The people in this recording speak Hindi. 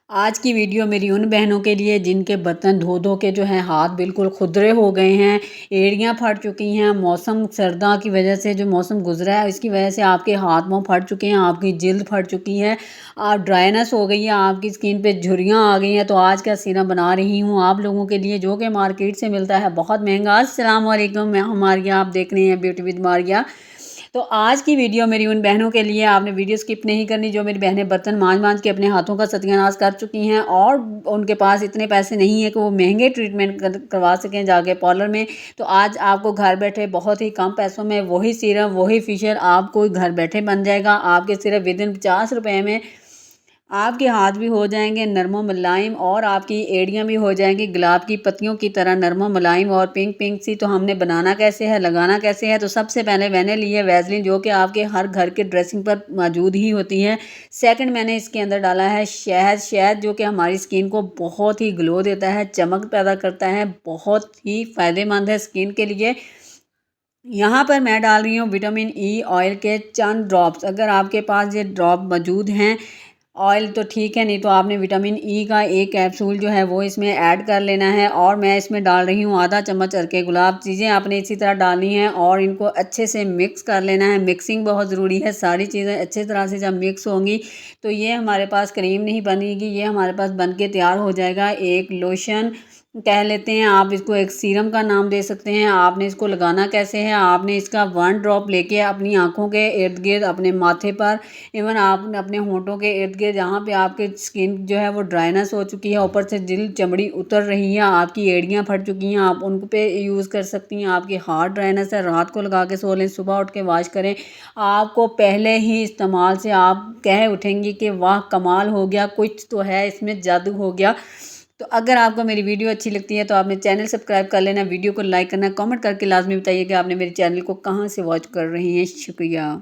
आज की वीडियो मेरी उन बहनों के लिए जिनके बर्तन धो धो के जो है हाथ बिल्कुल खुरदरे हो गए हैं, एड़ियाँ फट चुकी हैं। मौसम सर्दा की वजह से जो मौसम गुजरा है इसकी वजह से आपके हाथ मुंह फट चुके हैं, आपकी जिल्द फट चुकी है, आप ड्राइनेस हो गई है, आपकी स्किन पे झुर्रियाँ आ गई हैं। तो आज का सीरम बना रही हूँ आप लोगों के लिए, जो कि मार्केट से मिलता है बहुत महंगा। अस्सलाम वालेकुम, मैं हूँ मारिया, आप देख रहे हैं ब्यूटी विद मारिया। तो आज की वीडियो मेरी उन बहनों के लिए, आपने वीडियो स्किप नहीं करनी, जो मेरी बहनें बर्तन मांज मांज के अपने हाथों का सत्यानाश कर चुकी हैं और उनके पास इतने पैसे नहीं है कि वो महंगे ट्रीटमेंट करवा सकें जाके पार्लर में। तो आज आपको घर बैठे बहुत ही कम पैसों में वही सीरम, वही फेशियल आपको घर बैठे बन जाएगा। आपके सिर्फ विदिन 50 रुपये में आपके हाथ भी हो जाएंगे नरमो मुलायम और आपकी एड़ियाँ भी हो जाएंगी गुलाब की पत्तियों की तरह नरमो मुलायम और पिंक पिंक सी। तो हमने बनाना कैसे है, लगाना कैसे है, तो सबसे पहले मैंने ली है वैसलीन, जो कि आपके हर घर के ड्रेसिंग पर मौजूद ही होती है। सेकंड मैंने इसके अंदर डाला है शहद। शहद जो कि हमारी स्किन को बहुत ही ग्लो देता है, चमक पैदा करता है, बहुत ही फ़ायदेमंद है स्किन के लिए। यहाँ पर मैं डाल रही हूँ विटामिन ई ऑयल के चंद ड्रॉप्स। अगर आपके पास ये ड्रॉप मौजूद हैं ऑयल तो ठीक है, नहीं तो आपने विटामिन ई का एक कैप्सूल जो है वो इसमें ऐड कर लेना है। और मैं इसमें डाल रही हूँ आधा चम्मच अर्के गुलाब। चीज़ें आपने इसी तरह डालनी है और इनको अच्छे से मिक्स कर लेना है। मिक्सिंग बहुत ज़रूरी है, सारी चीज़ें अच्छे तरह से जब मिक्स होंगी तो ये हमारे पास क्रीम नहीं बनेगी, ये हमारे पास बन के तैयार हो जाएगा एक लोशन कह लेते हैं। आप इसको एक सीरम का नाम दे सकते हैं। आपने इसको लगाना कैसे है, आपने इसका 1 ड्रॉप लेके अपनी आँखों के इर्द गिर्द, अपने माथे पर, इवन आप अपने होंठों के इर्द गिर्द जहाँ पे आपके स्किन जो है वो ड्राइनेस हो चुकी है, ऊपर से जिल्द चमड़ी उतर रही है, आपकी एड़ियाँ फट चुकी हैं, आप उन पे यूज़ कर सकती हैं। आपकी हार्ड ड्राइनेस है, रात को लगा के सो लें, सुबह उठ के वॉश करें। आपको पहले ही इस्तेमाल से आप कह उठेंगी कि वाह कमाल हो गया, कुछ तो है इसमें, जादू हो गया। तो अगर आपको मेरी वीडियो अच्छी लगती है तो आपने चैनल सब्सक्राइब कर लेना, वीडियो को लाइक करना, कमेंट करके लाजमी बताइए कि आपने मेरे चैनल को कहाँ से वॉच कर रही हैं। शुक्रिया।